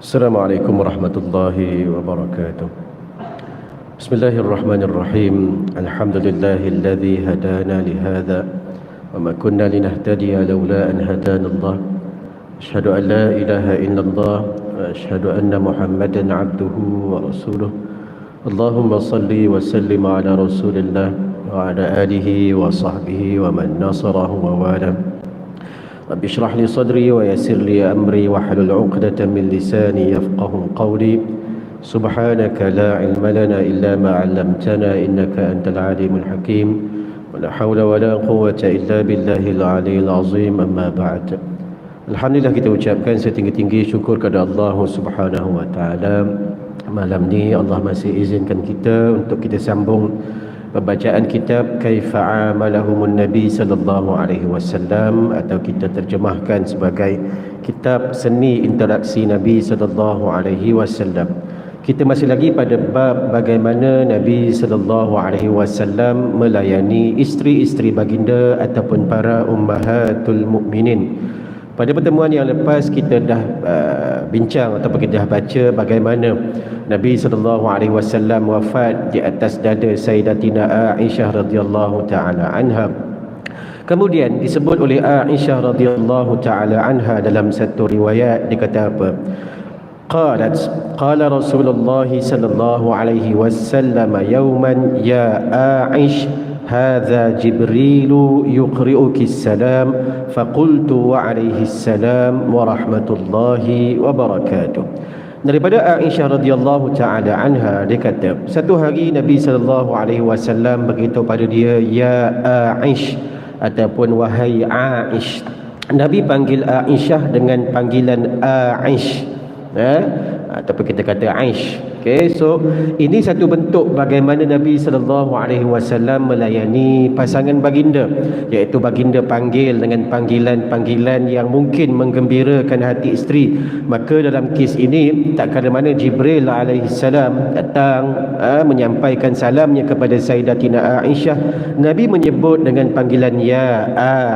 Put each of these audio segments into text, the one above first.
السلام عليكم ورحمة الله وبركاته. بسم الله الرحمن الرحيم. الحمد لله الذي هدانا لهذا وما كنا لنهتدي لولا أن هدانا الله. أشهد أن لا إله إلا الله وأشهد أن محمدا عبده ورسوله. اللهم صل وسلم على رسول الله وعلى آله وصحبه ومن نصره ووالاه. رب اشرح لي صدري ويسر لي أمري واحلل عقدة من لساني يفقه قولي. سبحانك لا علم لنا إلا ما علمتنا إنك أنت العليم الحكيم. ولا حول ولا قوة إلا بالله العلي العظيم. أما بعد. Alhamdulillah, kita ucapkan setinggi-tinggi syukur kepada Allah Subhanahu wa taala. Malam ni Allah masih izinkan kita untuk kita sambung pembacaan kitab Kaifa Amalahumun Nabi sallallahu alaihi wasallam, atau kita terjemahkan sebagai kitab seni interaksi Nabi sallallahu alaihi wasallam. Kita masih lagi pada bab bagaimana Nabi sallallahu alaihi wasallam melayani isteri-isteri baginda ataupun para ummahatul mukminin. Pada pertemuan yang lepas kita dah bincang ataupun kita dah baca bagaimana Nabi sallallahu alaihi wasallam wafat di atas dada Sayyidatina Aisyah radhiyallahu taala anha. Kemudian disebut oleh Aisyah radhiyallahu taala anha dalam satu riwayat, dia kata apa? Qala Rasulullah sallallahu alaihi wasallam yawman ya Aish hadza Jibril yuqri'uki salam faqultu wa alaihi salam wa rahmatullahi wa barakatuh. Daripada Aisyah radhiyallahu taala anha, dia kata satu hari Nabi sallallahu alaihi wasallam beritahu pada dia, ya Aish, ataupun wahai Aish. Nabi panggil Aisyah dengan panggilan Aish, ataupun kita kata Aish. Okey, so ini satu bentuk bagaimana Nabi sallallahu alaihi wasallam melayani pasangan baginda, iaitu baginda panggil dengan panggilan-panggilan yang mungkin menggembirakan hati isteri. Maka dalam kes ini tak kala mana Jibril alaihi salam datang menyampaikan salamnya kepada Sayyidatina Aisyah, Nabi menyebut dengan panggilan ya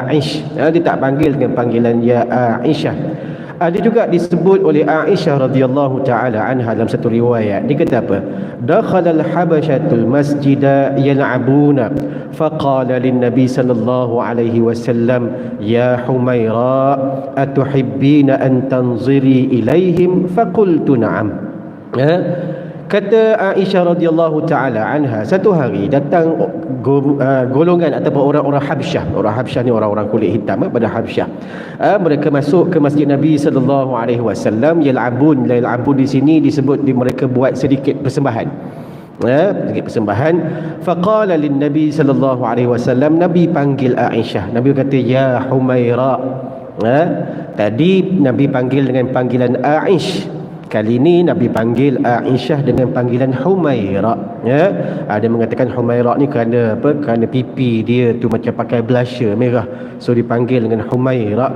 Aish. Dia tak panggil dengan panggilan ya Aisyah. Ada juga disebut oleh Aisyah radhiyallahu taala anha dalam satu riwayat, dia kata apa? Dakhala al-habashatul masjida yal'abuna faqala lin-nabi sallallahu alaihi wasallam ya Humaira atuhibbina an tanziri ilaihim faqultu na'am. Kata Aisyah radhiyallahu taala anha, satu hari datang golongan ataupun orang-orang Habsyah. Orang Habsyah ni orang-orang kulit hitam pada Habsyah. Mereka masuk ke masjid Nabi sallallahu alaihi wasallam. Yal'abun di sini disebut mereka buat sedikit persembahan. Sedikit persembahan. Faqala lin Nabi sallallahu alaihi wasallam, Nabi panggil Aisyah. Nabi kata ya Humaira. Tadi Nabi panggil dengan panggilan Aish. Kali ini Nabi panggil Aisyah dengan panggilan Humaira. Ada mengatakan Humaira ni kerana apa? Kerana pipi dia tu macam pakai blusher merah, so dipanggil dengan Humaira.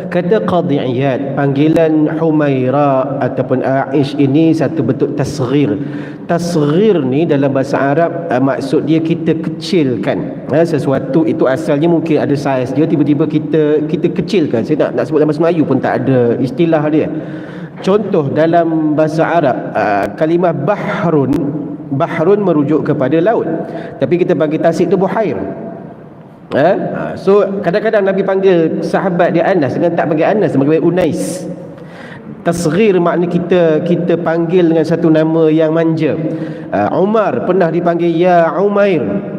Kata Qadhi Iyad, panggilan Humaira ataupun Aish ini satu bentuk tasghir. Tasghir ni dalam bahasa Arab maksud dia kita kecilkan. Sesuatu itu asalnya mungkin ada saiz dia, tiba-tiba kita kecilkan. Saya nak sebut dalam bahasa Melayu pun tak ada istilah dia. Contoh dalam bahasa Arab, kalimah bahrun merujuk kepada laut, tapi kita bagi tasik tu buhair. So kadang-kadang Nabi panggil sahabat dia Anas dengan tak panggil Anas, panggil Unais. Tasghir makna kita panggil dengan satu nama yang manja. Umar pernah dipanggil ya Umair.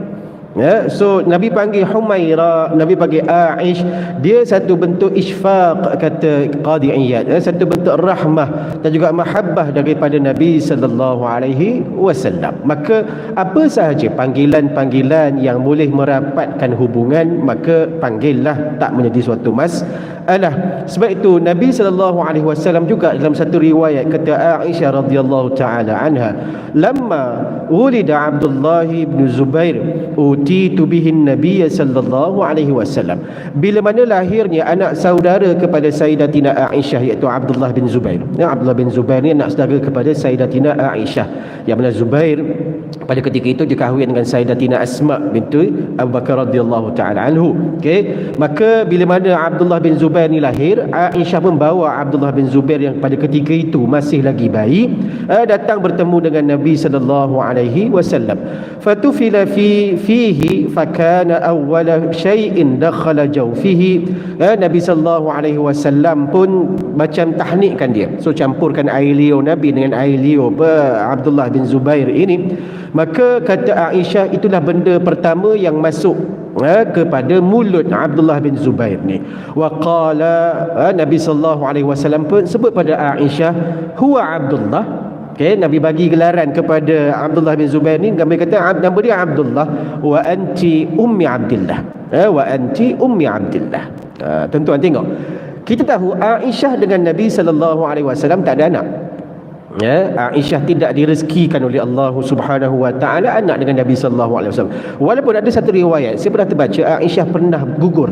So Nabi panggil Humaira, Nabi panggil Aish, dia satu bentuk isfaq, kata Qadhi Iyad, satu bentuk rahmah dan juga mahabbah daripada Nabi sallallahu alaihi wasallam. Maka apa sahaja panggilan-panggilan yang boleh merapatkan hubungan, maka panggillah, tak menjadi suatu masalah. Sebab itu Nabi sallallahu alaihi wasallam juga dalam satu riwayat kata Aisyah radhiyallahu taala anha, lamma ulida Abdullah bin Zubair utitu bihin Nabiy sallallahu alaihi wasallam. Bila mana lahirnya anak saudara kepada Sayyidatina Aisyah, iaitu Abdullah bin Zubair. Abdullah bin Zubair ni anak saudara kepada Sayyidatina Aisyah. Yang mana Zubair pada ketika itu dia kahwin dengan Sayyidatina Asma binti Abu Bakar radhiyallahu taala anhu. Okey, maka bila mana Abdullah bin Zubair ni lahir, Aisyah membawa Abdullah bin Zubair yang pada ketika itu masih lagi bayi datang bertemu dengan Nabi sallallahu alaihi wasallam. Fatufila fihi fakana awwala syai'in dakhala jawfihi. Nabi sallallahu alaihi wasallam pun macam tahnikkan dia. So campurkan air liur Nabi dengan air liur Abdullah bin Zubair ini. Maka kata Aisyah, itulah benda pertama yang masuk kepada mulut Abdullah bin Zubair ni. Wa qala, Nabi sallallahu alaihi wasallam pun sebut pada Aisyah, huwa Abdullah. Okay, Nabi bagi gelaran kepada Abdullah bin Zubair ni, Nabi kata nama dia Abdullah, wa anti ummi Abdillah. Wa anti ummi Abdillah. Tuan-tuan tengok, kita tahu Aisyah dengan Nabi sallallahu alaihi wasallam tak ada anak. Aisyah tidak direzekikan oleh Allah Subhanahu wa taala anak dengan Nabi sallallahu alaihi wasallam. Walaupun ada satu riwayat saya pernah terbaca Aisyah pernah gugur.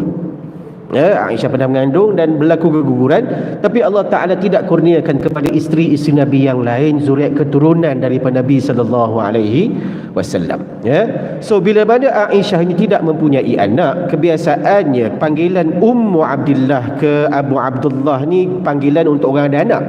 Aisyah pernah mengandung dan berlaku keguguran, tapi Allah Taala tidak kurniakan kepada isteri-isteri Nabi yang lain zuriat keturunan daripada Nabi sallallahu alaihi wasallam. So bila mana Aisyah ini tidak mempunyai anak, kebiasaannya panggilan Ummu Abdillah ke Abu Abdullah ni panggilan untuk orang ada anak.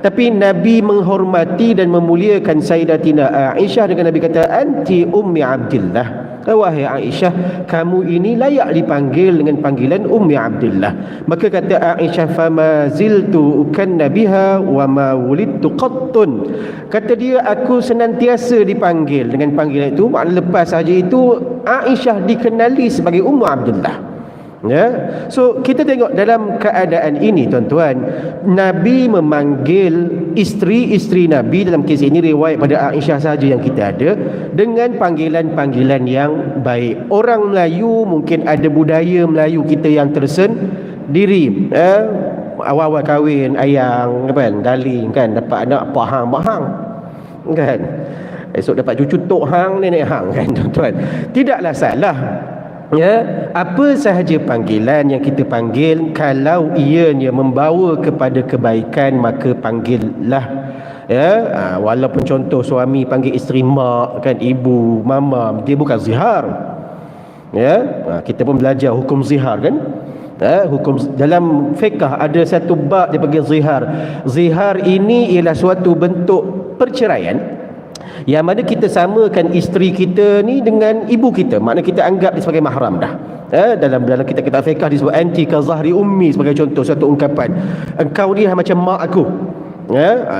Tapi Nabi menghormati dan memuliakan Sayyidatina Aisyah dengan Nabi kata anti ummi Abdillah. Wahai Aisyah, kamu ini layak dipanggil dengan panggilan Ummi Abdillah. Maka kata Aisyah, fama ziltu ukanna biha wa ma wulidtu qattun. Kata dia, aku senantiasa dipanggil dengan panggilan itu. Maknanya lepas saja itu Aisyah dikenali sebagai Ummu Abdillah. So kita tengok dalam keadaan ini tuan-tuan, Nabi memanggil isteri-isteri Nabi, dalam kes ini riwayat pada Aisyah saja yang kita ada, dengan panggilan-panggilan yang baik. Orang Melayu mungkin ada budaya Melayu kita yang tersendiri. Awal-awal kahwin ayang kan, daling kan, dapat anak pahang-pahang kan, esok dapat cucu tok hang, nenek hang kan tuan-tuan. Tidaklah salah apa sahaja panggilan yang kita panggil, kalau ianya membawa kepada kebaikan maka panggillah. Walaupun contoh suami panggil isteri mak kan, ibu, mama, dia bukan zihar. Kita pun belajar hukum zihar kan. Hukum dalam fiqh ada satu bab dia panggil zihar. Zihar ini ialah suatu bentuk perceraian yang mana kita samakan isteri kita ni dengan ibu kita. Maknanya kita anggap dia sebagai mahram dah. Dalam kitab fiqh disebut anti ka zahri ummi, sebagai contoh satu ungkapan. Engkau ni macam mak aku.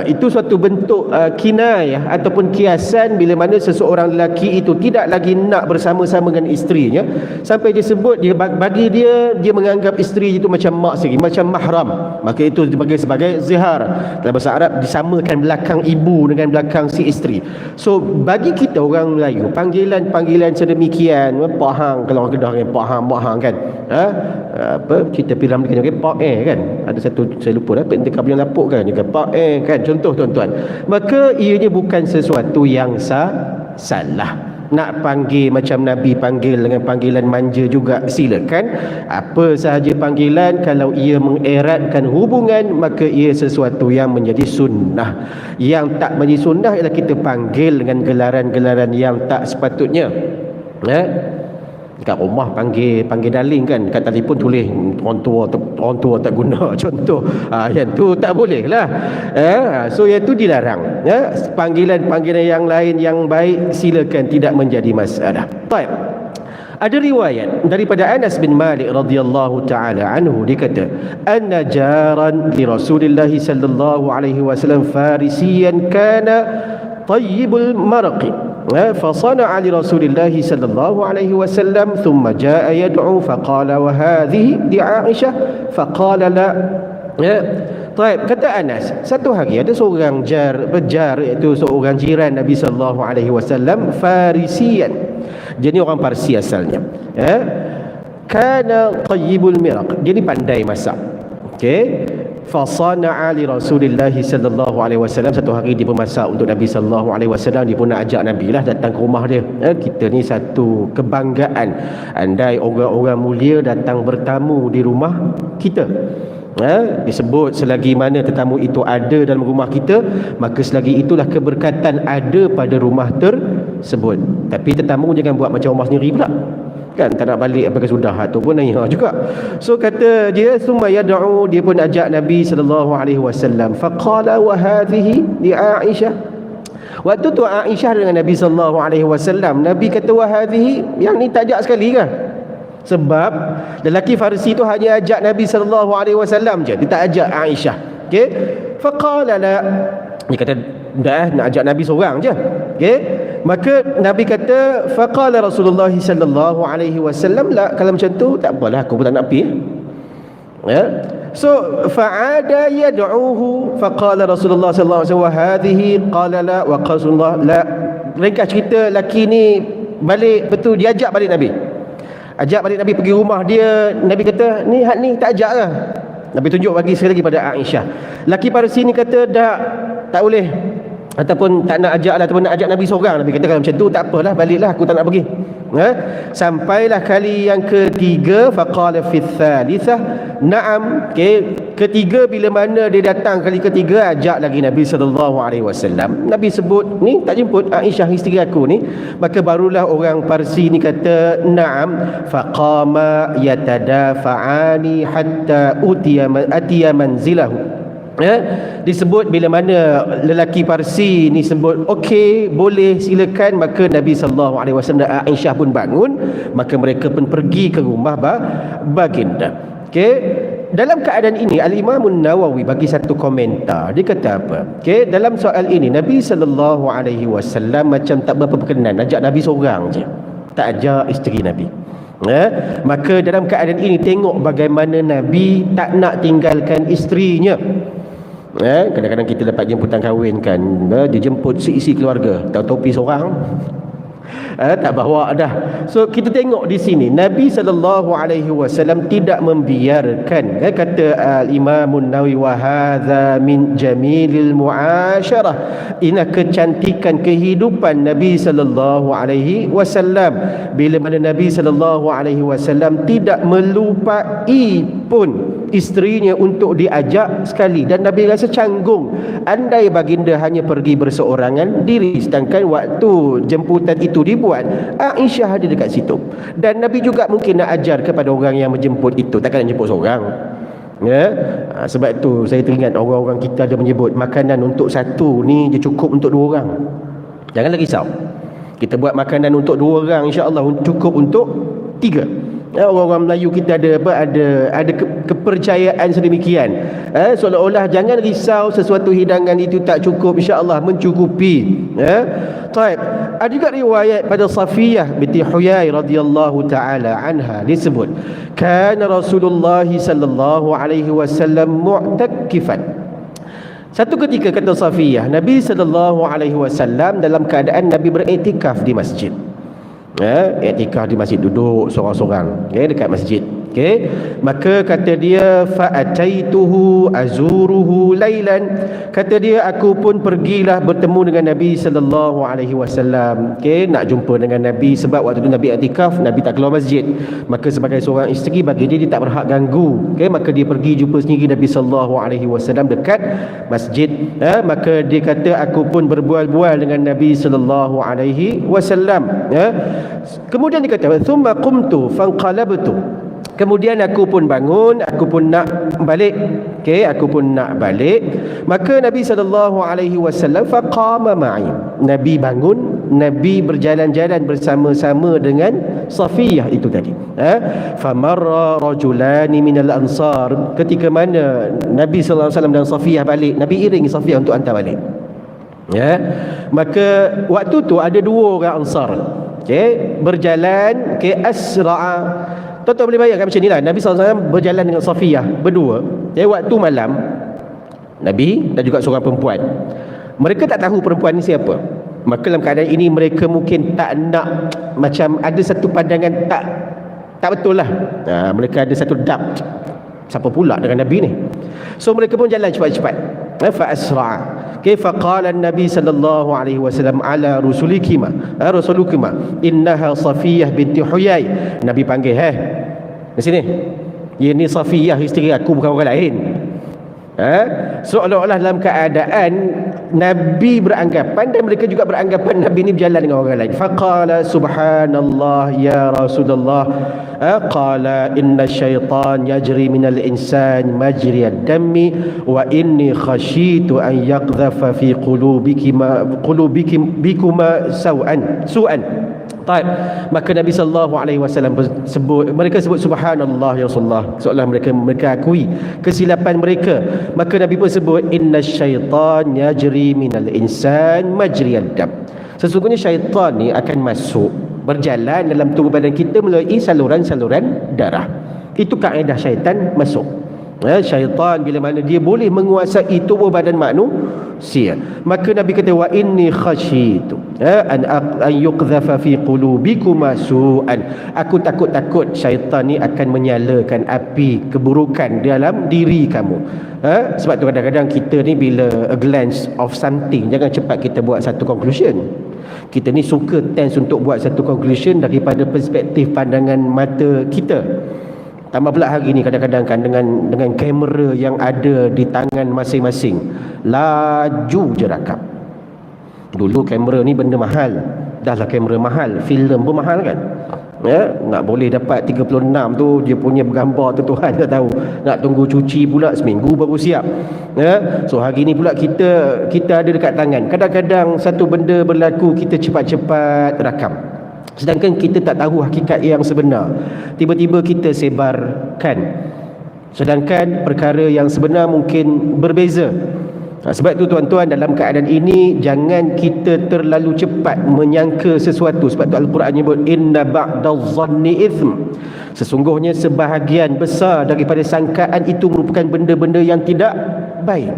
Itu suatu bentuk kinayah ataupun kiasan bila mana seseorang lelaki itu tidak lagi nak bersama-sama dengan isterinya, sampai dia sebut, dia bagi dia menganggap isteri itu macam mak sendiri, macam mahram. Maka itu dipanggil sebagai zihar. Dalam bahasa Arab disamakan belakang ibu dengan belakang si isteri. So bagi kita orang Melayu, panggilan-panggilan sedemikian, pak hang, kalau orang Kedah kan pak hang kan, apa cerita filem ni kan pak kan, ada satu saya lupa dah, penting kabel lapuk kan juga pak kan, contoh tuan-tuan. Maka ianya bukan sesuatu yang salah. Nak panggil macam Nabi panggil dengan panggilan manja juga silakan. Apa sahaja panggilan, kalau ia mengeratkan hubungan maka ia sesuatu yang menjadi sunnah. Yang tak menjadi sunnah ialah kita panggil dengan gelaran-gelaran yang tak sepatutnya. Kat rumah panggil daling kan, kat telefon tulis orang tua tak guna contoh. Yang tu tak boleh lah. So yang tu dilarang. Panggilan-panggilan yang lain yang baik silakan, tidak menjadi masalah. Baik. Ada riwayat daripada Anas bin Malik radhiyallahu taala anhu, dia kata anna jaran li Rasulillah sallallahu alaihi wasallam farisiyan kana tayyibul marqi فصنع لرسول الله صلى الله عليه وسلم ثم جاء يدعو فقال وهذه لعائشة فقال لا. Baik, kata Anas, satu hari ada seorang jar iaitu seorang jiran Nabi sallallahu alaihi wasallam, Farisian. Dia ni orang Parsi asalnya. Kana tayyibul miraq, dia ni pandai masak. Okey. Fasana'a li Rasulillah sallallahu alaihi wasallam, satu hari dia memasak untuk Nabi sallallahu alaihi wasallam. Dia pun nak ajak Nabi lah datang ke rumah dia. Kita ni satu kebanggaan, andai orang-orang mulia datang bertamu di rumah kita. Disebut selagi mana tetamu itu ada dalam rumah kita, maka selagi itulah keberkatan ada pada rumah tersebut. Tapi tetamu jangan buat macam Umar sendiri pula, kan, tak nak balik apakah sudah, tu pun nanya juga. So kata dia, summa yad'u, dia pun ajak Nabi sallallahu alaihi wasallam. Faqala wa hadhihi li Aisyah. Waktu tu Aisyah dengan Nabi sallallahu alaihi wasallam, Nabi kata wa hadhihi, yang ni tak ajak sekali kan? Sebab lelaki Farisi tu hanya ajak Nabi sallallahu alaihi wasallam je, dia tak ajak Aisyah. Okey. Faqala la, dia kata dah nak ajak Nabi seorang je. Okey. Maka Nabi kata, faqala Rasulullah sallallahu alaihi wasallam, la, kalau macam tu tak apalah, aku pun tak nak pergi. Ya. So fa'ada yad'uhu, faqala Rasulullah sallallahu alaihi wasallam wa hadhihi, qala la, wa Rasulullah la. Ringkas cerita, laki ni balik, betul dia ajak balik Nabi. Ajak balik Nabi pergi rumah dia. Nabi kata, ni hak ni tak ajak ke? Nabi tunjuk bagi sekali lagi pada Aisyah. Laki Parsi ni kata, tak boleh, ataupun tak nak ajak lah, ataupun nak ajak Nabi seorang. Nabi kata kalau macam tu tak apalah, baliklah, aku tak nak pergi. Sampailah kali yang ketiga, faqala fi tsalitsah na'am. Ketiga, bila mana dia datang kali ketiga, ajak lagi Nabi sallallahu alaihi wasallam. Nabi sebut, ni tak jemput Aisyah isteri aku ni. Maka barulah orang Parsi ni kata na'am. Faqama yatadafa'ani hatta atiya manzilahu. Disebut bila mana lelaki Parsi ni sebut okey, boleh, silakan, maka Nabi sallallahu alaihi wasallam dan Aisyah pun bangun, maka mereka pun pergi ke rumah baginda. Okey, dalam keadaan ini Al-Imam An-Nawawi bagi satu komentar. Dia kata apa? Okey, dalam soal ini Nabi sallallahu alaihi wasallam macam tak berapa berkenan, ajak Nabi seorang je, tak ajak isteri Nabi. Maka dalam keadaan ini tengok bagaimana Nabi tak nak tinggalkan isterinya. Kadang-kadang kita dapat jemputan kahwin kan, dia jemput seisi keluarga, tahu-tahu pergi seorang, tak bawa dah. So kita tengok di sini Nabi sallallahu alaihi wasallam tidak membiarkan, kata Imam An-Nawawi, wa hadza min jamilil muasyarah, ini kecantikan kehidupan Nabi sallallahu alaihi wasallam, bila mana Nabi sallallahu alaihi wasallam tidak melupai pun isterinya untuk diajak sekali. Dan Nabi rasa canggung andai baginda hanya pergi berseorangan diri, sedangkan waktu jemputan itu dibuat, Aisyah ada dekat situ. Dan Nabi juga mungkin nak ajar kepada orang yang menjemput itu, takkan nak jemput seorang. Sebab itu saya teringat orang-orang kita ada menyebut makanan untuk satu ni je cukup untuk dua orang. Janganlah risau, kita buat makanan untuk dua orang, insya-Allah cukup untuk tiga. Orang-orang Melayu kita ada kepercayaan sedemikian. Seolah-olah jangan risau, sesuatu hidangan itu tak cukup, insya-Allah mencukupi. Baik. Ada juga riwayat pada Safiyah binti Huyai radhiyallahu taala anha disebut, kana Rasulullah sallallahu alaihi wasallam mu'takifan. Satu ketika, kata Safiyah, Nabi sallallahu alaihi wasallam dalam keadaan Nabi beriktikaf di masjid. Iktikaf di masjid, duduk seorang-seorang dekat masjid. Maka kata dia, fa ataituhu azuruhu lailan, kata dia aku pun pergilah bertemu dengan Nabi sallallahu alaihi wasallam. Nak jumpa dengan Nabi, sebab waktu itu Nabi iktikaf, Nabi tak keluar masjid. Maka sebagai seorang isteri, bagi dia tak berhak ganggu. Maka dia pergi jumpa sendiri Nabi sallallahu alaihi wasallam dekat masjid. Maka dia kata aku pun berbual-bual dengan Nabi sallallahu alaihi wasallam. Kemudian dia kata, thumma qumtu fanqalabtu, kemudian aku pun bangun, aku pun nak balik. Aku pun nak balik. Maka Nabi sallallahu alaihi wasallam faqama ma'i, Nabi bangun, Nabi berjalan-jalan bersama-sama dengan Safiyah itu tadi. Famarra rajulani minal ansar, ketika mana Nabi sallallahu alaihi wasallam dan Safiyah balik, Nabi iringi Safiyah untuk hantar balik. Maka waktu tu ada dua orang Ansar berjalan asra'a. Tuan-tuan boleh bayangkan macam ni lah, Nabi SAW berjalan dengan Safiyah berdua. Waktu malam, Nabi dan juga seorang perempuan. Mereka tak tahu perempuan ni siapa. Maka dalam keadaan ini mereka mungkin tak nak, macam ada satu pandangan tak betul lah. Mereka ada satu doubt, siapa pula dengan Nabi ni. So mereka pun jalan cepat-cepat. Fa asra. Kaifa qala an-nabi sallallahu alaihi wasallam ala rusulikima innaha Safiyah binti Huyai. Nabi panggil, di sini, ini Safiyah isteri aku, bukan orang lain. Seolah-olah dalam keadaan Nabi beranggapan dan mereka juga beranggapan Nabi ni berjalan dengan orang lain. Faqala subhanallah ya Rasulullah, qala inna syaitan yajri minal insan majri ad-dammi wa inni khashitu an yaqdhafa fi qulubikuma su'an. Taib. Maka Nabi sallallahu alaihi wasallam sebut, mereka sebut subhanallah ya Rasulullah, seolah mereka akui kesilapan mereka. Maka Nabi pun sebut inna syaitan yajri minal insan majriyad dam. Sesungguhnya syaitan ni akan masuk, berjalan dalam tubuh badan kita melalui saluran-saluran darah. Itu kaedah syaitan masuk. Syaitan bila mana dia boleh menguasai tubuh badan manusia, maka Nabi kata wa inni khasyitu an yuqdhafa fi qulubikuma su'an. Aku takut syaitan ni akan menyalakan api keburukan dalam diri kamu. Sebab tu kadang-kadang kita ni bila a glance of something, jangan cepat kita buat satu conclusion. Kita ni suka tense untuk buat satu conclusion daripada perspektif pandangan mata kita. Tambah pula hari ni kadang-kadang kan dengan kamera yang ada di tangan masing-masing, laju je rakam. Dulu kamera ni benda mahal, dah lah kamera mahal, filem pun mahal kan. Nak boleh dapat 36 tu dia punya gambar tu Tuhan dah tahu. Nak tunggu cuci pula seminggu baru siap. So hari ni pula kita ada dekat tangan. Kadang-kadang satu benda berlaku kita cepat-cepat rakam, sedangkan kita tak tahu hakikat yang sebenar. Tiba-tiba kita sebarkan, sedangkan perkara yang sebenar mungkin berbeza. Sebab itu tuan-tuan, dalam keadaan ini jangan kita terlalu cepat menyangka sesuatu. Sebab tu Al-Quran nyebut inna ba'dadh-dhanni ithm. Sesungguhnya sebahagian besar daripada sangkaan itu merupakan benda-benda yang tidak baik.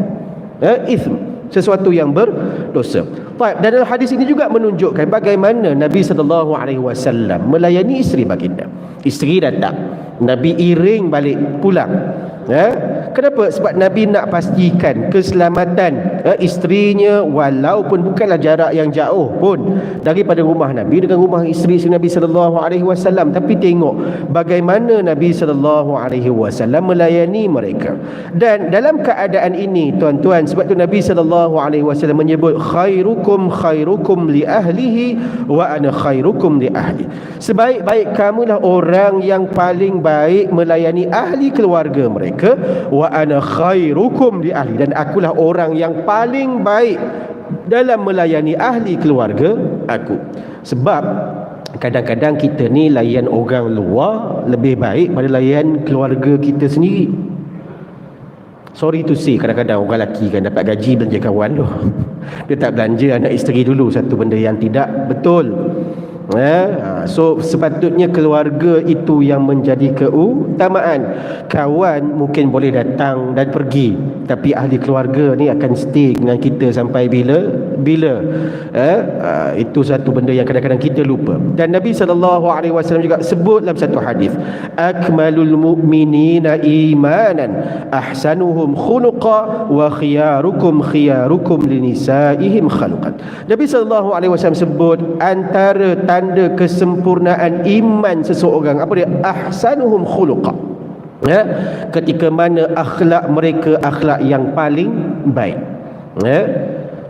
Ithm, sesuatu yang berdosa. Dan dalam hadis ini juga menunjukkan bagaimana Nabi SAW melayani isteri baginda. Isteri datang, Nabi iring balik pulang. Kenapa? Sebab Nabi nak pastikan keselamatan isterinya, walaupun bukanlah jarak yang jauh pun daripada rumah Nabi dengan rumah isteri Nabi SAW. Tapi tengok bagaimana Nabi SAW melayani mereka. Dan dalam keadaan ini tuan-tuan, sebab tu Nabi SAW menyebut khairukum li ahlihi wa ana khairukum li ahli. Sebaik-baik kamulah orang yang paling baik melayani ahli keluarga mereka, wa ana khairukum li ahli, dan akulah orang yang paling baik dalam melayani ahli keluarga aku. Sebab kadang-kadang kita ni layan orang luar lebih baik pada layan keluarga kita sendiri. Sorry to say, kadang-kadang orang lelaki kan dapat gaji belanja kawan tu, dia tak belanja anak isteri dulu, satu benda yang tidak betul. So sepatutnya keluarga itu yang menjadi keutamaan. Kawan mungkin boleh datang dan pergi, tapi ahli keluarga ni akan stay dengan kita sampai bila. Itu satu benda yang kadang-kadang kita lupa. Dan Nabi SAW juga sebut dalam satu hadis, akmalul mu'minina imanan ahsanuhum khuluqa wa khiyarukum linisaihim khalqan. Nabi SAW sebut antara tanda kesempurnaan iman seseorang, apa dia? Ahsanuhum khuluqa. Ketika mana akhlak mereka akhlak yang paling baik.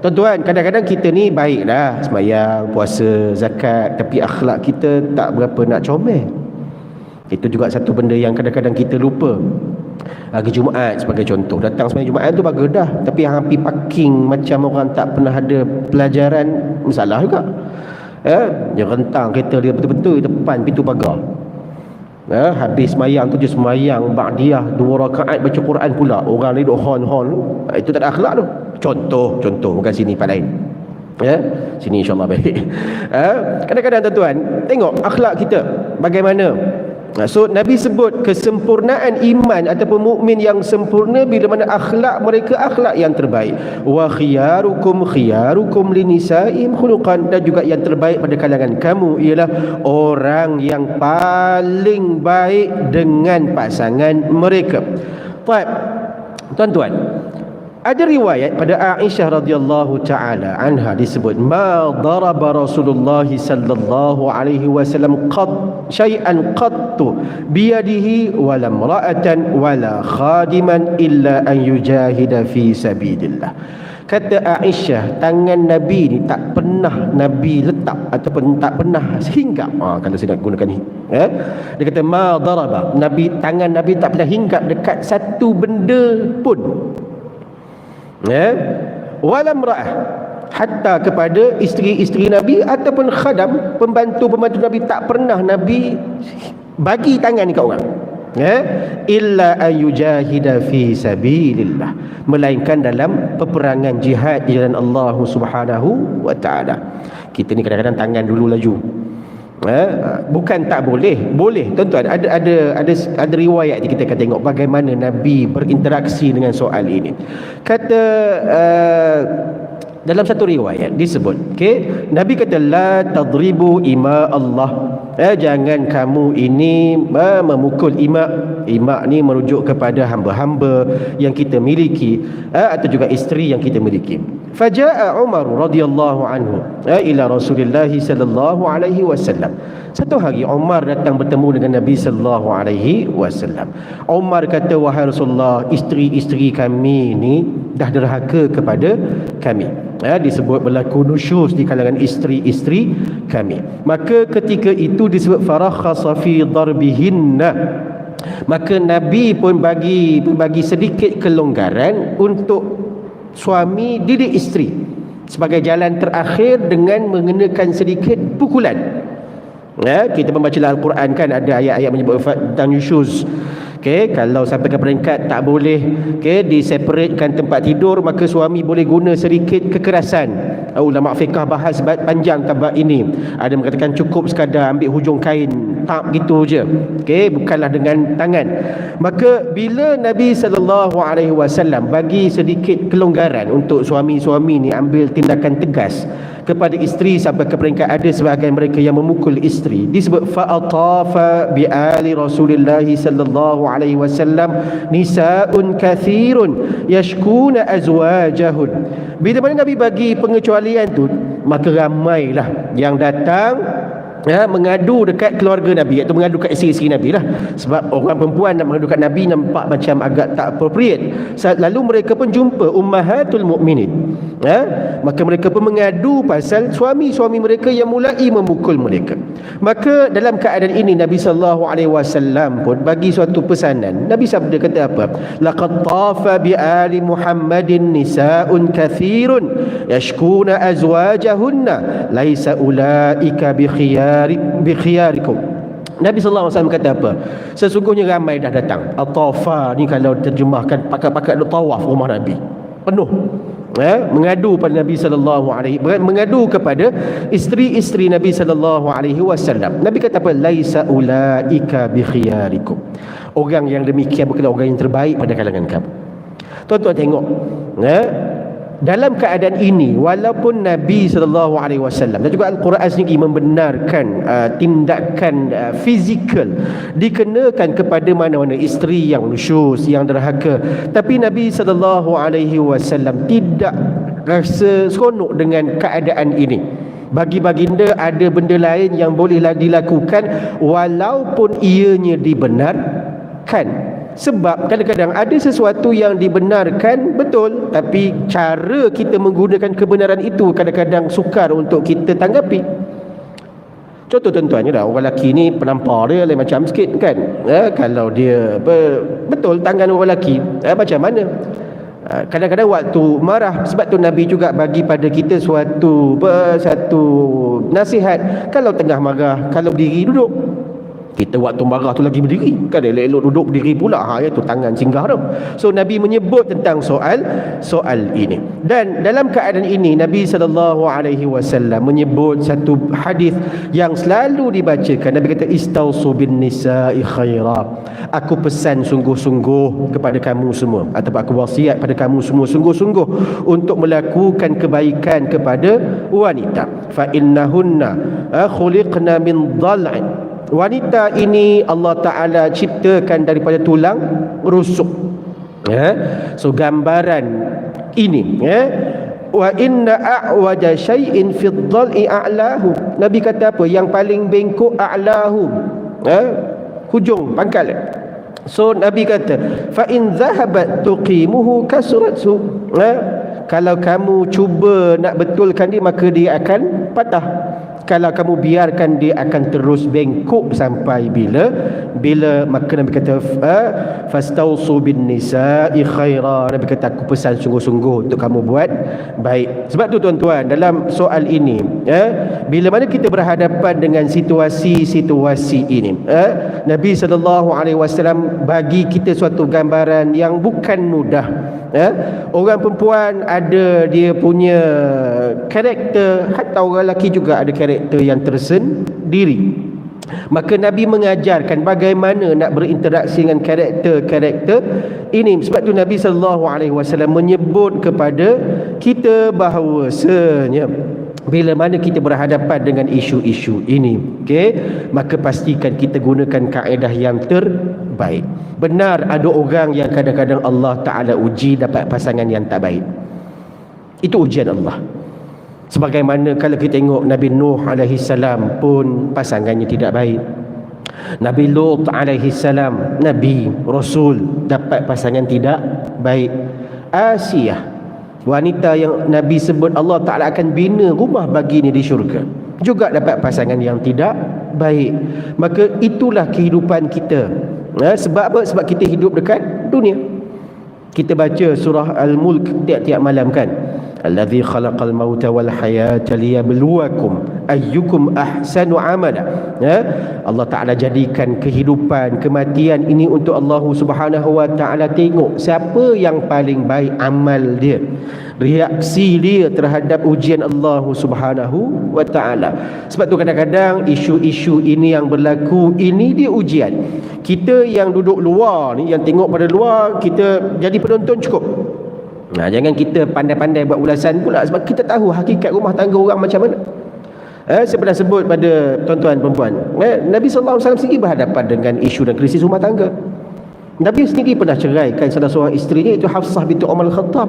Tuan-tuan, kadang-kadang kita ni baik dah, sembahyang, puasa, zakat, tapi akhlak kita tak berapa nak comel. Itu juga satu benda yang kadang-kadang kita lupa. Hari Jumaat sebagai contoh, datang sembahyang Jumaat tu bagus dah, tapi hampir parking macam orang tak pernah ada pelajaran, masalah juga. Dia rentang kereta dia betul-betul di depan pintu pagar. Habis semayang tu dia semayang ba'diyah 2 rakaat baca Quran pula. Orang ni duk hon-hon. Itu tak ada akhlak tu. Contoh, bukan sini, tempat lain. Sini insyaAllah baik. Kadang-kadang tuan-tuan, tengok akhlak kita bagaimana. So Nabi sebut kesempurnaan iman ataupun mukmin yang sempurna bila mana akhlak mereka akhlak yang terbaik. Wa khiyarukum linisaihim khuluqan, dan juga yang terbaik pada kalangan kamu ialah orang yang paling baik dengan pasangan mereka. Baik, tuan-tuan, ada riwayat pada Aisyah radhiyallahu taala anha disebut, ma daraba Rasulullah sallallahu alaihi wasallam syai'an qattu biyadihi wala imra'atan wala khadiman illa an yujahida fi sabilillah. Kata Aisyah, tangan Nabi ni tak pernah Nabi letak ataupun tak pernah hinggap. Kalau saya nak gunakan ni, dia kata ma daraba, Nabi, tangan Nabi tak pernah hinggap dekat satu benda pun. Walam ra'ah, hatta kepada isteri-isteri Nabi ataupun khadam, pembantu-pembantu Nabi, tak pernah Nabi bagi tangan ni kat orang, illa an yujahida fi sabilillah, melainkan dalam peperangan jihad di jalan Allah Subhanahu wa taala. Kita ni kadang-kadang tangan dulu laju. Bukan tak boleh, boleh tuan-tuan. Ada riwayat kita akan tengok bagaimana Nabi berinteraksi dengan soal ini. Kata dalam satu riwayat disebut, Nabi kata la tadribu ima Allah, jangan kamu ini memukul imak. Imak ni merujuk kepada hamba-hamba yang kita miliki, atau juga isteri yang kita miliki. Faja'a Umar radhiyallahu anhu ila Rasulullah sallallahu alaihi wasallam. Satu hari Umar datang bertemu dengan Nabi sallallahu alaihi wasallam. Umar kata, wahai Rasulullah, isteri-isteri kami ni dah derhaka kepada kami. Disebut berlaku nusyuz di kalangan isteri-isteri kami. Maka ketika itu disebut farakhasa fi darbihinna, maka Nabi pun bagi sedikit kelonggaran untuk suami didik isteri sebagai jalan terakhir dengan mengenakan sedikit pukulan. Kita membaca Al-Quran kan, ada ayat-ayat menyebut tentang nusyuz. Kalau sampai ke peringkat tak boleh diseparatekan tempat tidur, maka suami boleh guna sedikit kekerasan. Ulama fiqh bahas panjang tabak ini. Ada mengatakan cukup sekadar ambil hujung kain, tap gitu je, bukanlah dengan tangan. Maka bila Nabi SAW bagi sedikit kelonggaran untuk suami-suami ni ambil tindakan tegas kepada isteri sampai ke peringkat ada sebahagian mereka yang memukul isteri, disebut fa'atafa bi'ali Rasulullah sallallahu alaihi wasallam nisaun kathirun yashkuna azwajahun. Bila mana Nabi bagi pengecualian tu, maka ramailah yang datang mengadu dekat keluarga Nabi, iaitu mengadu kat isteri-isteri Nabi lah. Sebab orang perempuan nak mengadu kat Nabi nampak macam agak tak appropriate. Lalu mereka pun jumpa ummahatul mukminin, maka mereka pun mengadu pasal suami-suami mereka yang mulai memukul mereka. Maka dalam keadaan ini Nabi SAW pun bagi suatu pesanan. Nabi sabda kata apa? Laqad tafa bi ali Muhammadin nisaun kathirun yashkuna azwajahunna laisa ulaika bi khiyarikum. Nabi sallallahu alaihi wasallam kata apa? Sesungguhnya ramai dah datang. At-tafa ni kalau terjemahkan pakat-pakat tawaf rumah Nabi penuh, mengadu pada Nabi sallallahu alaihi, mengadu kepada isteri-isteri Nabi sallallahu alaihi wasallam. Nabi kata apa? Laisa ulaika bi khiyarikum. Orang yang demikian bukanlah orang yang terbaik pada kalangan kamu. Tuan-tuan tengok, dalam keadaan ini, walaupun Nabi SAW dan juga Al-Quran sendiri membenarkan tindakan fizikal dikenakan kepada mana-mana isteri yang nusyuz, yang derhaka, tapi Nabi SAW tidak rasa seronok dengan keadaan ini. Bagi baginda ada benda lain yang bolehlah dilakukan walaupun ianya dibenarkan. Sebab kadang-kadang ada sesuatu yang dibenarkan betul, tapi cara kita menggunakan kebenaran itu kadang-kadang sukar untuk kita tanggapi. Contoh tuan-tuan, orang lelaki ni penampar dia lain macam sikit kan. Kalau dia betul tangan orang lelaki, macam mana? Kadang-kadang waktu marah, sebab tu Nabi juga bagi pada kita satu nasihat. Kalau tengah marah, kalau berdiri duduk. Kita waktu marah tu lagi berdiri, kan elok-elok duduk berdiri pula, itu tangan singgah tu. So Nabi menyebut tentang soal ini. Dan dalam keadaan ini Nabi SAW menyebut satu hadis yang selalu dibacakan. Nabi kata istausu bin nisa'i khaira. Aku pesan sungguh-sungguh kepada kamu semua, atau aku wasiat pada kamu semua sungguh-sungguh untuk melakukan kebaikan kepada wanita. Fa innahunna khuliqna min dhal'in. Wanita ini Allah Ta'ala ciptakan daripada tulang rusuk. So gambaran ini, wa inna a'waja syai'in fi dhal'i a'lahu. Nabi kata apa? Yang paling bengkok a'lahu, hujung pangkal. So Nabi kata fa in zahabat tuqimuhu kasratsu. Kalau kamu cuba nak betulkan dia, maka dia akan patah. Kalau kamu biarkan dia, akan terus bengkok sampai bila maka Nabi kata fastausu bin nisa'i khaira. Nabi kata aku pesan sungguh-sungguh untuk kamu buat baik. Sebab tu tuan-tuan, dalam soal ini bila mana kita berhadapan dengan situasi-situasi ini, Nabi SAW bagi kita suatu gambaran yang bukan mudah. Orang perempuan ada dia punya karakter, hatta orang lelaki juga ada karakter yang tersendiri. Maka Nabi mengajarkan bagaimana nak berinteraksi dengan karakter-karakter ini. Sebab tu Nabi SAW menyebut kepada kita bahawasanya bila mana kita berhadapan dengan isu-isu ini, maka pastikan kita gunakan kaedah yang terbaik. Benar ada orang yang kadang-kadang Allah Ta'ala uji dapat pasangan yang tak baik. Itu ujian Allah. Sebagaimana kalau kita tengok Nabi Nuh AS pun pasangannya tidak baik. Nabi Lut AS, Nabi Rasul, dapat pasangan tidak baik. Asiyah, wanita yang Nabi sebut Allah Ta'ala akan bina rumah baginya di syurga, juga dapat pasangan yang tidak baik. Maka itulah kehidupan kita. Sebab apa? Sebab kita hidup dekat dunia. Kita baca surah Al-Mulk tiap-tiap malam kan, Allazi khalaqal mauta wal hayata liyabluwakum ayyukum ahsanu amala. Allah Ta'ala jadikan kehidupan, kematian ini untuk Allah Subhanahu wa Ta'ala tengok siapa yang paling baik amal dia, reaksi dia terhadap ujian Allah Subhanahu wa Ta'ala. Sebab tu kadang-kadang isu-isu ini yang berlaku ini dia ujian. Kita yang duduk luar ni, yang tengok pada luar, kita jadi penonton cukup. Jangan kita pandai-pandai buat ulasan pula, sebab kita tahu hakikat rumah tangga orang macam mana. Saya pernah sebut pada tuan-tuan perempuan, Nabi SAW sendiri berhadapan dengan isu dan krisis rumah tangga. Nabi sendiri pernah ceraikan salah seorang isterinya, itu Hafsah binti Umar Al-Khattab.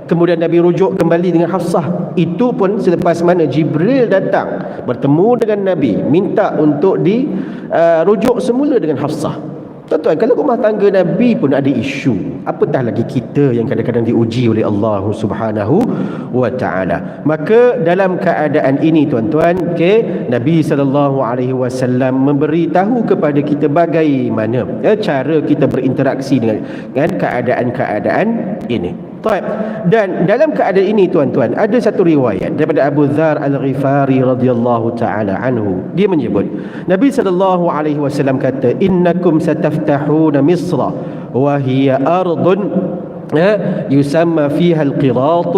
Kemudian Nabi rujuk kembali dengan Hafsah. Itu pun selepas mana Jibril datang bertemu dengan Nabi, minta untuk dirujuk semula dengan Hafsah. Tuan-tuan, kalau rumah tangga Nabi pun ada isu, apatah lagi kita yang kadang-kadang diuji oleh Allah Subhanahu wa Ta'ala. Maka dalam keadaan ini tuan-tuan, Nabi SAW memberitahu kepada kita bagaimana cara kita berinteraksi dengan keadaan-keadaan ini. Dan dalam keadaan ini tuan-tuan, ada satu riwayat daripada Abu Dzar Al-Ghifari radhiyallahu taala anhu. Dia menyebut Nabi SAW kata, innakum sataftahuna Misra wa hiya ardun yusamma fiha al-qirat,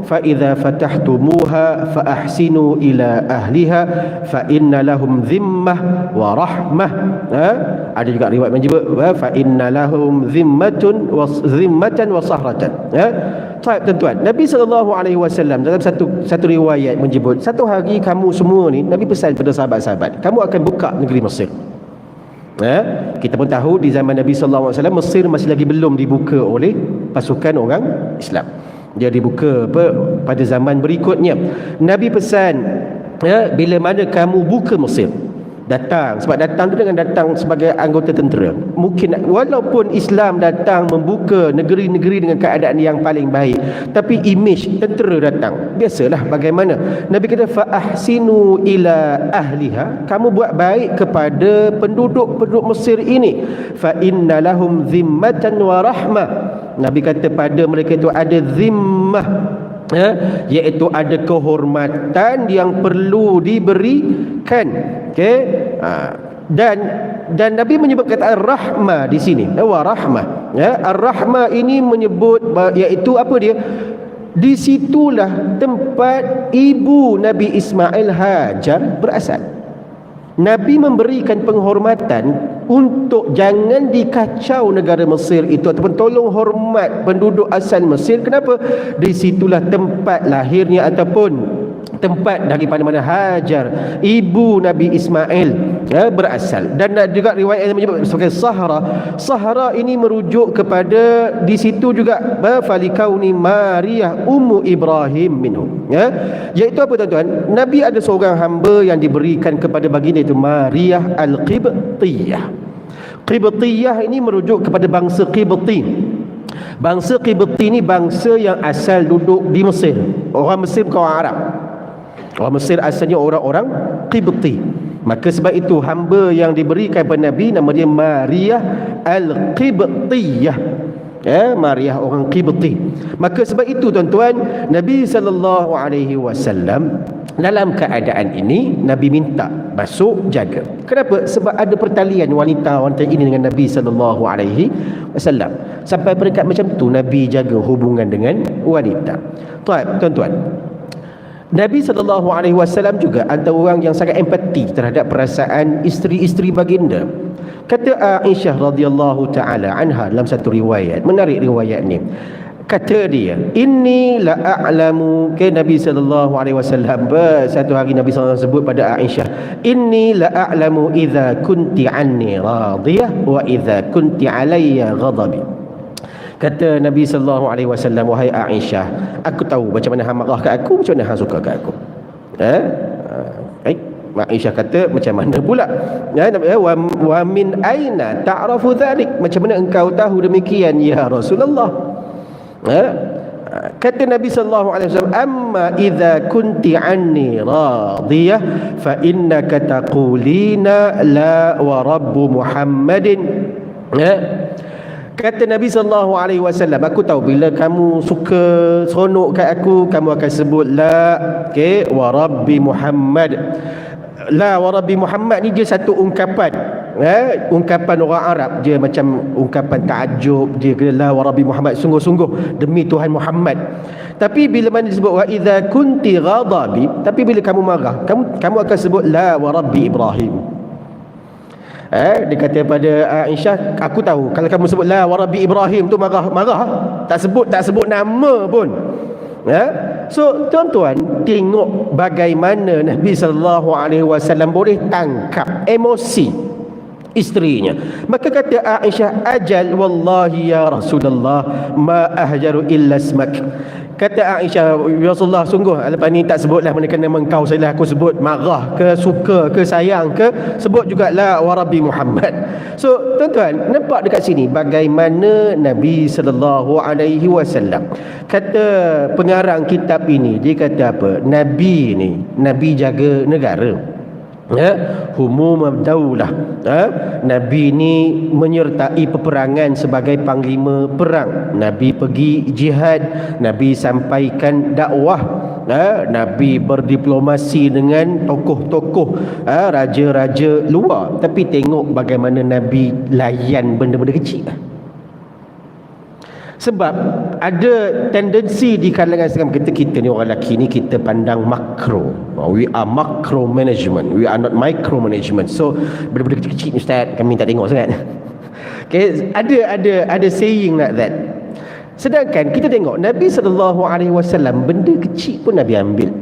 fa idza fatahtumuha fa ahsinu ila ahliha fa inna lahum dhimmah wa rahmah. Ada juga riwayat menyebut fa inna lahum dhimmatan wa sahratan. Tuan-tuan, Nabi SAW dalam satu riwayat menyebut, satu hari kamu semua ni, Nabi pesan pada sahabat-sahabat, kamu akan buka negeri Mesir. Kita pun tahu di zaman Nabi SAW Mesir masih lagi belum dibuka oleh pasukan orang Islam. Dia dibuka pada zaman berikutnya. Nabi pesan, bila mana kamu buka Mesir, datang, sebab datang tu dengan datang sebagai anggota tentera. Mungkin walaupun Islam datang membuka negeri-negeri dengan keadaan yang paling baik, tapi image tentera datang, biasalah bagaimana. Nabi kata fa ahsinu ila ahliha, kamu buat baik kepada penduduk Mesir ini, fa inna lahum zimmatan wa rahmah. Nabi kata pada mereka itu ada zimmah, iaitu ada kehormatan yang perlu diberikan. Dan Nabi menyebut kata ar-rahmah di sini. Wa rahmah. Ar-rahmah ini menyebut iaitu apa dia? Di situlah tempat ibu Nabi Ismail Hajar berasal. Nabi memberikan penghormatan untuk jangan dikacau negara Mesir itu, ataupun tolong hormat penduduk asal Mesir. Kenapa? Di situlah tempat lahirnya ataupun tempat daripada mana Hajar, ibu Nabi Ismail, berasal. Dan juga riwayat yang menyebut sebagai Sahara. Sahara ini merujuk kepada di situ juga falikauni Maria ummu Ibrahim minhu. Iaitu apa tuan-tuan? Nabi ada seorang hamba yang diberikan kepada baginda itu Maria Al-Qibtiyah. Qibtiyah ini merujuk kepada bangsa Qibti. Bangsa Qibti ni bangsa yang asal duduk di Mesir. Orang Mesir bukan orang Arab. Orang Mesir asalnya orang-orang Qibti. Maka sebab itu hamba yang diberikan kepada Nabi nama dia Maria Al-Qibtiyah. Maria orang Qibti. Maka sebab itu tuan-tuan, Nabi SAW dalam keadaan ini Nabi minta masuk jaga. Kenapa? Sebab ada pertalian wanita ini dengan Nabi SAW. Sampai peringkat macam tu Nabi jaga hubungan dengan wanita. Tuan-tuan, Nabi SAW juga antara orang yang sangat empati terhadap perasaan isteri-isteri baginda. Kata Aisyah radhiyallahu taala anha dalam satu riwayat, menarik riwayat ni. Kata dia, inni la a'lamu, ke Nabi SAW satu hari Nabi SAW sebut pada Aisyah, inni la a'lamu idza kunti anni radiyah wa idza kunti alayya ghadabi. Kata Nabi SAW, wahai Aisyah, aku tahu macam mana hang marah kat aku, macam mana hang suka kat aku. Baik, Aisyah kata macam mana pula? Wa min aina ta'rafu dhalik? Macam mana engkau tahu demikian ya Rasulullah? Kata Nabi SAW, amma idza kunti anni radiyah fa innaka taqulina la wa rabbu Muhammadin. Kata Nabi SAW, aku tahu bila kamu suka seronok kat aku, kamu akan sebut la, wa rabbi Muhammad. La wa rabbi Muhammad ni dia satu ungkapan, ungkapan orang Arab, dia macam ungkapan takjub, dia kata la wa rabbi Muhammad, sungguh-sungguh demi Tuhan Muhammad. Tapi bila mana disebut wa idza kunti ghadabi, tapi bila kamu marah, kamu akan sebut la wa rabbi Ibrahim. Dia kata pada Aisyah, aku tahu kalau kamu sebut la wa rabbi Ibrahim tu marah, tak sebut nama pun. So tuan-tuan, tengok bagaimana Nabi SAW boleh tangkap emosi isterinya. Maka kata Aisyah, ajal wallahi ya Rasulullah ma ahjaru illa ismak. Kata Aisyah, ya Rasulullah, sungguh lepas ni tak sebutlah menekan nama engkau sajalah aku sebut, marah ke, suka ke, sayang ke, sebut juga la wa rabbi Muhammad. So tuan-tuan, nampak dekat sini bagaimana Nabi SAW. Kata pengarang kitab ini, dia kata apa? Nabi ni, Nabi jaga negara, humum daulah. Nabi ni menyertai peperangan sebagai panglima perang. Nabi pergi jihad, Nabi sampaikan dakwah, Nabi berdiplomasi dengan tokoh-tokoh, raja-raja luar. Tapi tengok bagaimana Nabi layan benda-benda kecil. Sebab ada tendensi di kalangan sekarang, kita ni orang lelaki ni, kita pandang makro. We are macro management, we are not micro management. So benda-benda kecil-kecil ustaz kami tak tengok sangat. Ada saying like that. Sedangkan kita tengok Nabi SAW, benda kecil pun Nabi ambil,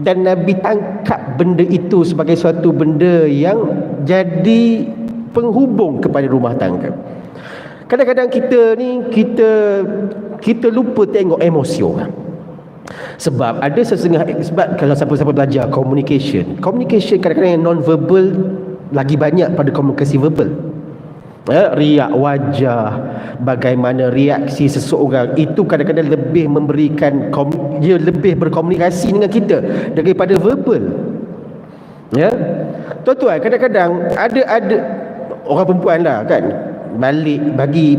dan Nabi tangkap benda itu sebagai suatu benda yang jadi penghubung kepada rumah tangga. Kadang-kadang kita lupa tengok emosi orang. Sebab ada sesengah, sebab kalau siapa-siapa belajar communication kadang-kadang yang non-verbal lagi banyak pada komunikasi verbal. Riak wajah, bagaimana reaksi seseorang, itu kadang-kadang lebih memberikan, dia lebih berkomunikasi dengan kita daripada verbal. Tuan-tuan, kadang-kadang ada orang perempuan lah kan, balik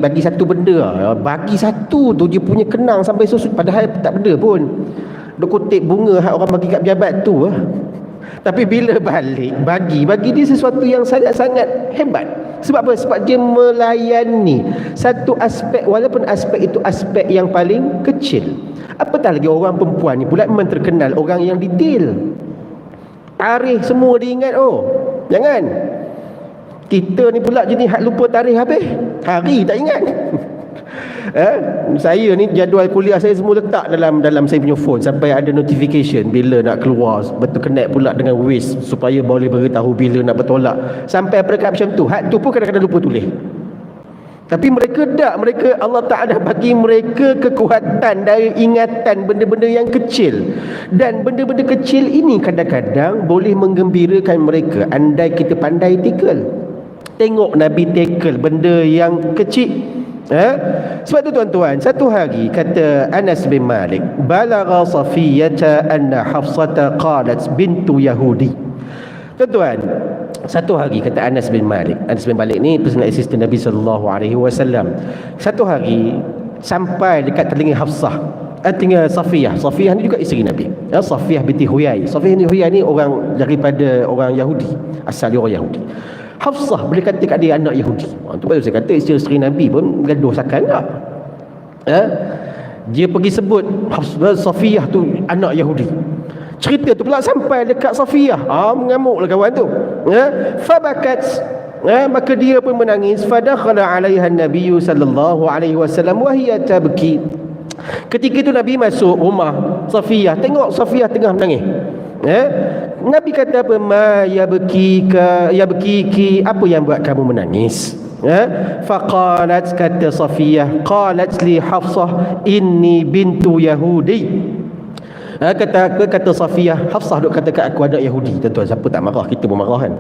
bagi satu benda, bagi satu tu dia punya kenang sampai susut, padahal tak benda pun, duk kutip bunga hak orang bagi kat pejabat tu. Tapi bila balik bagi dia sesuatu yang sangat-sangat hebat. Sebab apa? Sebab dia melayani satu aspek, walaupun aspek itu aspek yang paling kecil. Apatah lagi orang perempuan ni pula memang terkenal orang yang detail, tarikh semua dia ingat. Jangan kita ni pula jenis hak lupa tarikh habis, hari tak ingat. Saya ni jadual kuliah saya semua letak dalam saya punya phone, sampai ada notification bila nak keluar, betul connect pula dengan Waze supaya boleh beritahu bila nak bertolak. Sampai peringkat macam tu. Hak tu pun kadang-kadang lupa tulis. Tapi mereka Allah Ta'ala bagi mereka kekuatan dari ingatan benda-benda yang kecil. Dan benda-benda kecil ini kadang-kadang boleh menggembirakan mereka andai kita pandai tackle. Tengok Nabi tackle benda yang kecil, Sebab tu tuan-tuan, satu hari kata Anas bin Malik, balagha Safiyata anna Hafsata qalat bintu Yahudi. Tuan-tuan, satu hari kata Anas bin Malik ni personal assistant Nabi sallallahu alaihi wasallam. Satu hari sampai dekat telinga Hafsah, telinga Safiyah. Safiyah ni juga isteri Nabi. Safiyah binti Huyai. Safiyah binti Huyai ni orang daripada orang Yahudi, asal dia orang Yahudi. Hafsah boleh kata kat dia anak Yahudi. Itu baru saya kata isteri Nabi pun gaduh sakan tak. Dia pergi sebut Safiyah tu anak Yahudi. Cerita tu pula sampai dekat Safiyah. Mengamuklah kawan tu. Fabakat. Maka dia pun menangis. Fadakhala 'alaiha an-nabiy sallallahu alaihi wasallam wa hiya tabki. Ketika itu Nabi masuk rumah Safiyah, tengok Safiyah tengah menangis. Nabi kata apa? Ma yabkiki, apa yang buat kamu menangis? Faqalat, kata Safiyah, qalat li Hafsah inni bintu Yahudi. Kata Safiyah, Hafsah duk kata kat aku anak Yahudi. Tuan-tuan, siapa tak marah? Kita pun marah kan.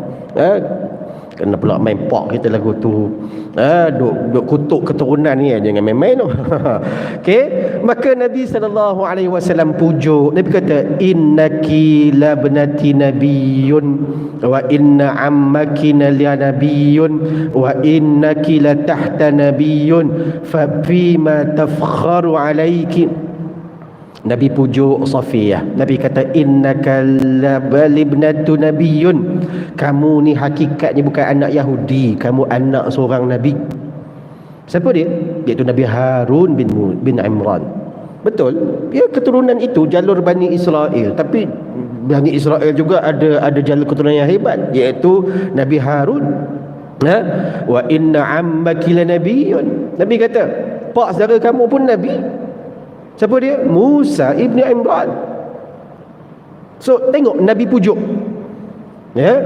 Kena pula main pok kita lagu tu. Duk kutuk keturunan ni, jangan main-main tu. Okey, maka Nabi SAW pujuk. Nabi kata, innaki labnati nabiyyun wa inna ammaki nabiyyun wa innaki la tahta nabiyyun fa fima tafkharu alayki. Nabi pujuk Safiyah. Nabi kata, innaka labnatu nabiyyun, kamu ni hakikatnya bukan anak Yahudi, kamu anak seorang Nabi. Siapa dia? Iaitu Nabi Harun bin Imran. Betul, dia keturunan itu jalur Bani Israel. Tapi Bani Israel juga ada jalur keturunan yang hebat, iaitu Nabi Harun. Wa inna ammaki lanabiyyun. Nabi kata, pak saudara kamu pun Nabi. Siapa dia? Musa ibn Imran. So tengok Nabi pujuk.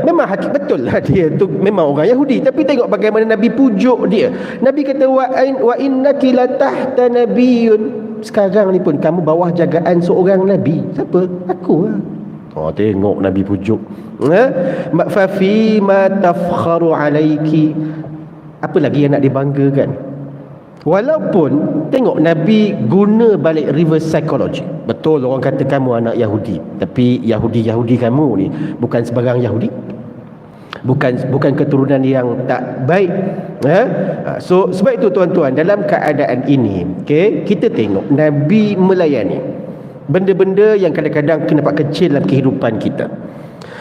Memang hakik betul lah dia tu memang orang Yahudi, tapi tengok bagaimana Nabi pujuk dia. Nabi kata wa innaki la tahta nabiyyun. Sekarang ni pun kamu bawah jagaan seorang nabi. Siapa? Aku lah. Tengok Nabi pujuk. Fa fi ma tafkharu alayki. Apa lagi yang nak dibanggakan? Walaupun tengok Nabi guna balik reverse psychology. Betul orang kata kamu anak Yahudi, tapi Yahudi kamu ni bukan sebarang Yahudi. Bukan keturunan yang tak baik. So sebab itu tuan-tuan, dalam keadaan ini, kita tengok Nabi melayani benda-benda yang kadang-kadang nampak kecil dalam kehidupan kita.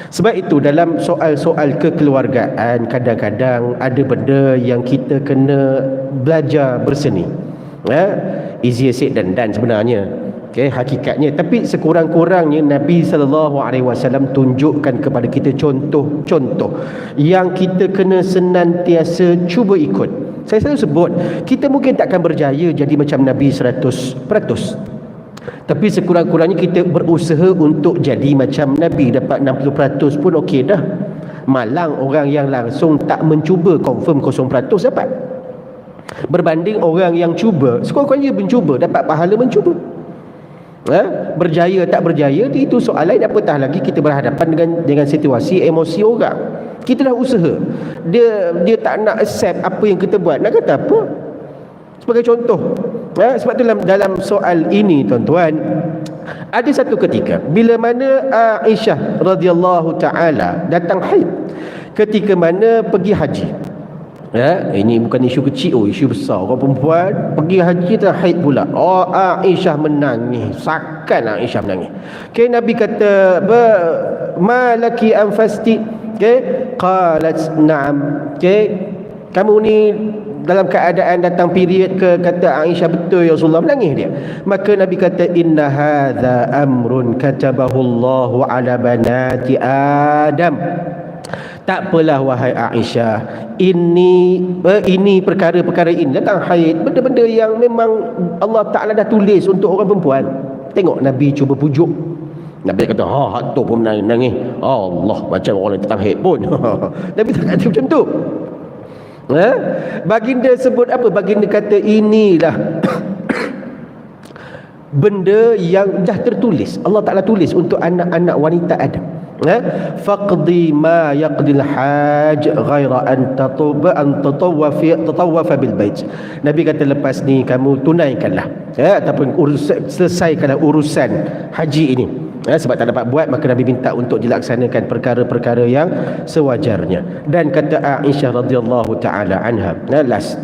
Sebab itu dalam soal-soal kekeluargaan, kadang-kadang ada benda yang kita kena belajar berseni. Easier said than done sebenarnya, hakikatnya. Tapi sekurang-kurangnya Nabi SAW tunjukkan kepada kita contoh-contoh yang kita kena senantiasa cuba ikut. Saya selalu sebut, kita mungkin takkan berjaya jadi macam Nabi 100%, tapi sekurang-kurangnya kita berusaha untuk jadi macam Nabi. Dapat 60% pun okey dah. Malang orang yang langsung tak mencuba, confirm 0% dapat. Berbanding orang yang cuba, sekurang-kurangnya mencuba, dapat pahala mencuba. Berjaya tak berjaya itu soal lain. Apatah lagi kita berhadapan dengan situasi emosi orang. Kita dah usaha, dia tak nak accept apa yang kita buat. Nak kata apa? Sebagai contoh, sebab tu dalam soal ini tuan-tuan, ada satu ketika bila mana Aisyah radhiyallahu taala datang haid, ketika mana pergi haji. Ini bukan isu kecil, isu besar. Orang perempuan pergi haji dan haid pula. Aisyah menangis, sakan Aisyah menangis. Nabi kata, malaki anfasti? Qalat na'am. Kamu ni dalam keadaan datang period ke? Kata Aisyah, betul ya Rasulullah, menangis dia. Maka Nabi kata, inna hadza amrun katabahu Allahu ala banati Adam. Tak apalah wahai Aisyah, ini perkara-perkara ini datang haid, benda-benda yang memang Allah Ta'ala dah tulis untuk orang perempuan. Tengok Nabi cuba pujuk. Nabi kata, hak tu pun menangis. Allah, macam orang yang datang haid pun. Nabi tak kata macam tu. Baginda sebut apa? Baginda kata, inilah benda yang dah tertulis, Allah Ta'ala tulis untuk anak-anak wanita Adam. faqdi ma yaqdil haj ghaira an tatawwafa bil bait. Nabi kata lepas ni kamu tunaikanlah ataupun selesaikanlah urusan haji ini. Sebab tak dapat buat, maka Nabi minta untuk dilaksanakan perkara-perkara yang sewajarnya. Dan kata Aisyah radhiyallahu taala anha, last,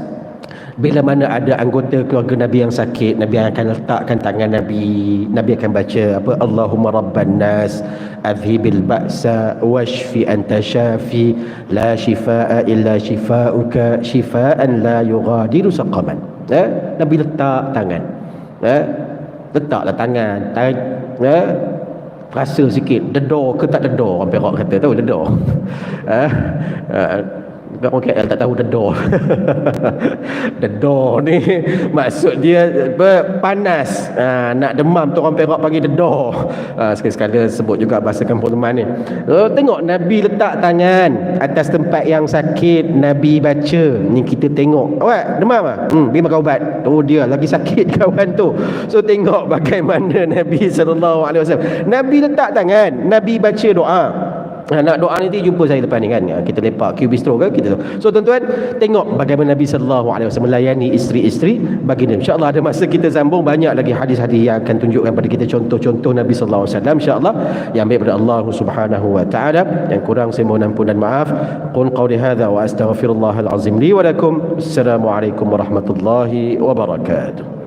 bila mana ada anggota keluarga Nabi yang sakit, Nabi akan letakkan tangan Nabi akan baca apa, Allahumma rabban nas adhibil ba'sa washfi anta syafi la shifaa illa shifauka shifaan la yughadiru saqaman. Nabi letak tangan, letaklah tangan, rasa sikit dedor ke tak dedor, orang Perak kata tahu dedor. Orang KL tak tahu dedor. Dedor ni maksud dia panas, nak demam tu orang Perak panggil dedor. Sekali-sekala sebut juga bahasa kampung teman ni. Tengok Nabi letak tangan atas tempat yang sakit, Nabi baca. Ni kita tengok, awak demam ah? Pergi makan ubat. Oh, dia lagi sakit kawan tu. So tengok bagaimana Nabi SAW. Nabi letak tangan, Nabi baca doa. Nak doa nanti jumpa saya lepas ni kan, kita lepak Q Bistro ke kita. So tuan-tuan tengok bagaimana Nabi SAW melayani isteri-isteri baginda. InsyaAllah ada masa kita sambung banyak lagi hadis-hadis yang akan tunjukkan pada kita contoh-contoh Nabi SAW. InsyaAllah yang baik daripada Allah Subhanahu wa taala, yang kurang saya mohon ampun dan maaf. Qul qawli hadza wa astaghfirullahal azim li wa lakum. Assalamualaikum warahmatullahi wabarakatuh.